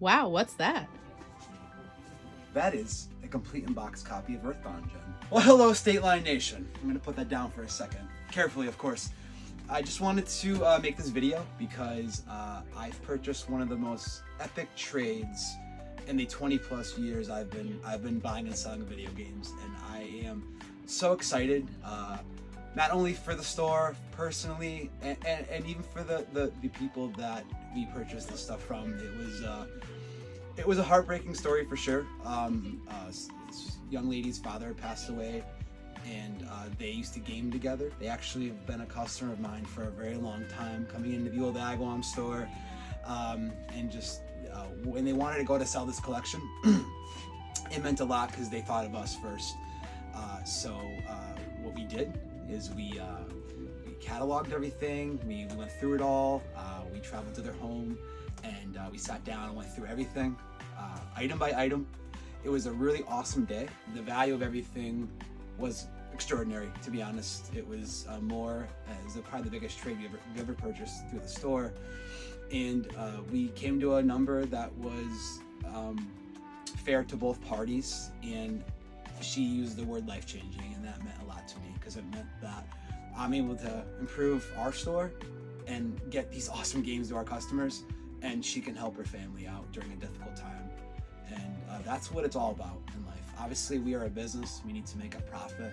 Wow, what's that? That is a complete in-box copy of Earthbound, Jen. Well, hello, State Line Nation. I'm gonna put that down for a second. Carefully, of course. I just wanted to make this video because I've purchased one of the most epic trades in the 20 plus years I've been buying and selling video games, and I am so excited, not only for the store personally, and even for the people that we purchased this stuff from. It was a heartbreaking story for sure. This young lady's father passed away, and they used to game together. They actually have been a customer of mine for a very long time, coming into the old Agawam store, and just when they wanted to go to sell this collection, it meant a lot because they thought of us first. So what we did is we cataloged everything. We went through it all. We traveled to their home, and we sat down and went through everything, item by item. It was a really awesome day. The value of everything was extraordinary, to be honest. It was probably the biggest trade we ever purchased through the store. And we came to a number that was fair to both parties, and she used the word life-changing, and that meant a lot to me because it meant that I'm able to improve our store and get these awesome games to our customers, and she can help her family out during a difficult time. And that's what it's all about in life. Obviously, we are a business. We need to make a profit.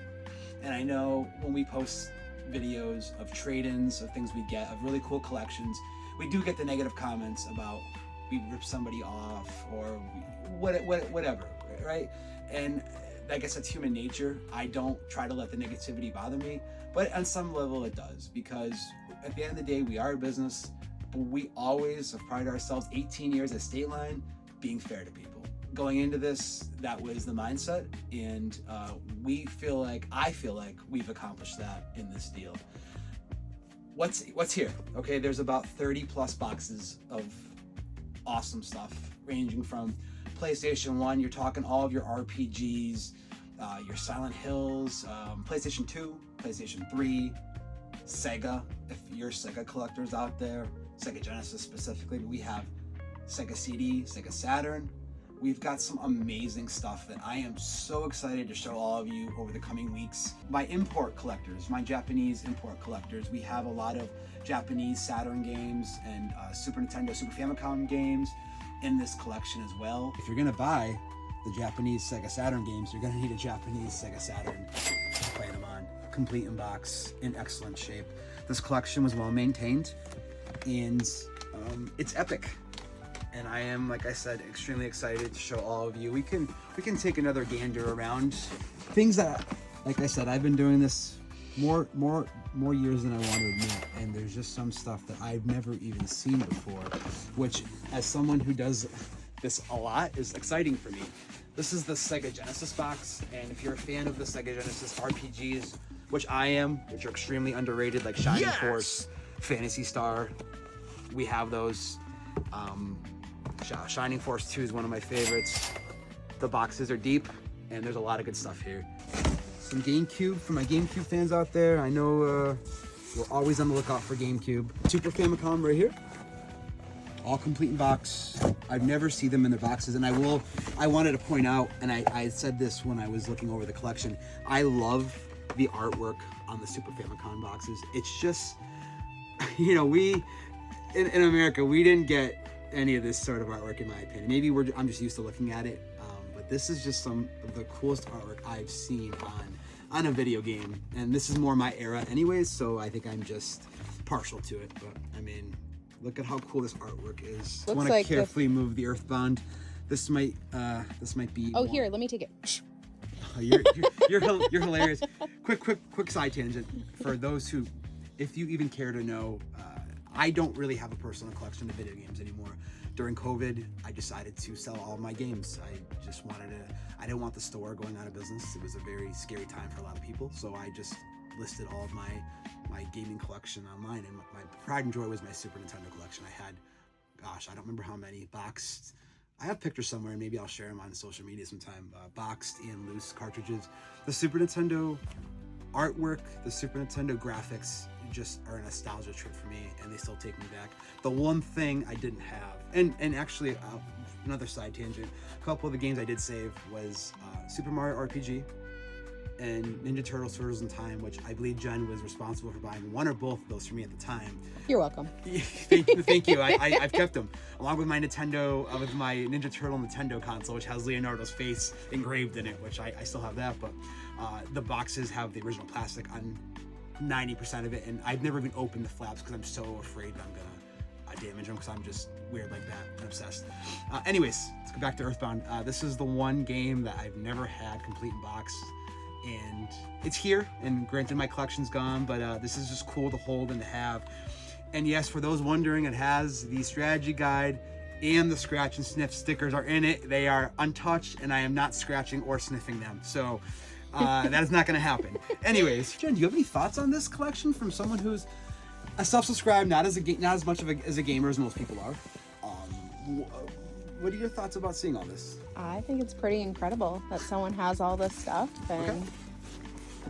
And I know when we post videos of trade-ins, of things we get, of really cool collections, we do get the negative comments about we ripped somebody off or whatever, right? And I guess that's human nature. I don't try to let the negativity bother me, but on some level it does, because at the end of the day, we are a business, but we always have prided ourselves 18 years at State Line being fair to people. Going into this, that was the mindset, and I feel like we've accomplished that in this deal. What's here? Okay, there's about 30 plus boxes of awesome stuff, ranging from PlayStation 1, you're talking all of your RPGs, your Silent Hills, PlayStation 2, PlayStation 3, Sega, if you're Sega collectors out there, Sega Genesis specifically, but we have Sega CD, Sega Saturn. We've got some amazing stuff that I am so excited to show all of you over the coming weeks. My import collectors, my Japanese import collectors, we have a lot of Japanese Saturn games and Super Nintendo, Super Famicom games in this collection as well. If you're gonna buy the Japanese Sega Saturn games, you're gonna need a Japanese Sega Saturn to play them on. Complete in box, in excellent shape. This collection was well maintained, and it's epic. And I am, like I said, extremely excited to show all of you. We can take another gander around things that, like I said, I've been doing this more years than I want to admit, and there's just some stuff that I've never even seen before, which, as someone who does this a lot, is exciting for me. This is the Sega Genesis box, and if you're a fan of the Sega Genesis RPGs, which I am, which are extremely underrated, like Shining Force, Phantasy Star, we have those. Shining Force 2 is one of my favorites. The boxes are deep, and there's a lot of good stuff here. Some GameCube for my GameCube fans out there. I know we're always on the lookout for GameCube. Super Famicom right here. All complete in box. I've never seen them in their boxes, and I wanted to point out, and I said this when I was looking over the collection, I love the artwork on the Super Famicom boxes. It's just, you know, we, in America, we didn't get any of this sort of artwork, in my opinion. Maybe I'm just used to looking at it, but this is just some of the coolest artwork I've seen on a video game, and this is more my era anyways, so I think I'm just partial to it. But I mean, look at how cool this artwork is. I want to carefully move the Earthbound. This might be. Oh, here, let me take it. You're hilarious. Quick side tangent for those who, if you even care to know, I don't really have a personal collection of video games anymore. During COVID, I decided to sell all of my games. I didn't want the store going out of business. It was a very scary time for a lot of people, so I just listed all of my gaming collection online, and my pride and joy was my Super Nintendo collection. I had, gosh, I don't remember how many boxed. I have pictures somewhere, and maybe I'll share them on social media sometime. Boxed and loose cartridges. The Super Nintendo artwork, the Super Nintendo graphics just are a nostalgia trip for me, and they still take me back. The one thing I didn't have, and actually another side tangent. A couple of the games I did save was Super Mario RPG and Ninja Turtles Turtles in Time, which I believe Jen was responsible for buying one or both of those for me at the time. You're welcome. Thank you. I've kept them along with my Nintendo, with my Ninja Turtle Nintendo console, which has Leonardo's face engraved in it, which I still have that. But the boxes have the original plastic on 90% of it, and I've never even opened the flaps because I'm so afraid that I'm gonna damage them, because I'm just weird like that and obsessed. Anyways, let's go back to Earthbound. This is the one game that I've never had complete in box. And it's here, and granted my collection's gone, but this is just cool to hold and to have. And yes, for those wondering, it has the strategy guide and the scratch and sniff stickers are in it. They are untouched, and I am not scratching or sniffing them, so that is not going to happen. Anyways, Jen, do you have any thoughts on this collection from someone who's a self-subscribed, not as much as a gamer as most people are? What are your thoughts about seeing all this? I think it's pretty incredible that someone has all this stuff, and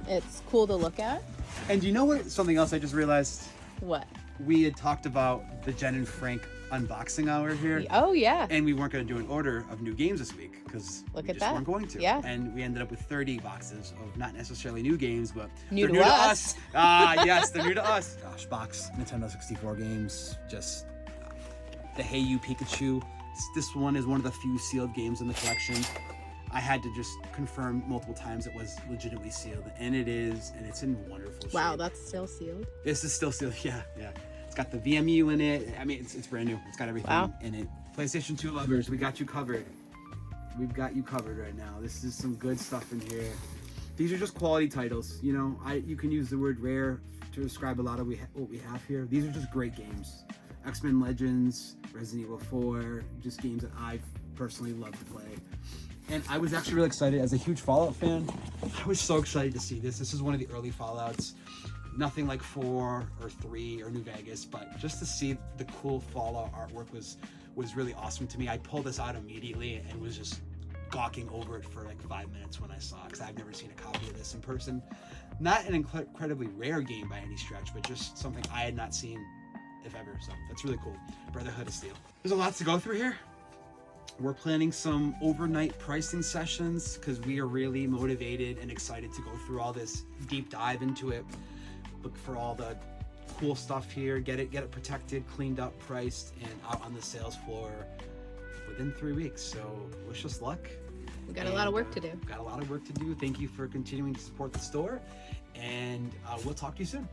it's cool to look at. And do you know what? Something else I just realized. What? We had talked about the Jen and Frank unboxing hour here. Oh yeah. And we weren't going to do an order of new games this week because we just weren't going to. Yeah. And we ended up with 30 boxes of not necessarily new games, but new they're to new us. to us. Yes, they're new to us. Gosh, box Nintendo 64 games. Just the Hey You Pikachu. This one is one of the few sealed games in the collection. I had to just confirm multiple times it was legitimately sealed, and it is, and it's in wonderful shape. Wow, that's still sealed? This is still sealed, yeah. It's got the VMU in it. I mean, it's brand new. It's got everything in it. PlayStation 2 lovers, we got you covered. We've got you covered right now. This is some good stuff in here. These are just quality titles. You know, you can use the word rare to describe a lot of what we have here. These are just great games. X-Men Legends, Resident Evil 4, just games that I personally love to play. And I was actually really excited as a huge Fallout fan. I was so excited to see this. This is one of the early Fallouts. Nothing like 4 or 3 or New Vegas, but just to see the cool Fallout artwork was really awesome to me. I pulled this out immediately and was just gawking over it for like 5 minutes when I saw it, because I've never seen a copy of this in person. Not an incredibly rare game by any stretch, but just something I had not seen, if ever. So that's really cool. Brotherhood of Steel. There's a lot to go through here. We're planning some overnight pricing sessions because we are really motivated and excited to go through all this deep dive into it. Look for all the cool stuff here, get it protected, cleaned up, priced, and out on the sales floor within 3 weeks. So wish us luck. We got a lot of work to do. Got a lot of work to do. Thank you for continuing to support the store, and we'll talk to you soon.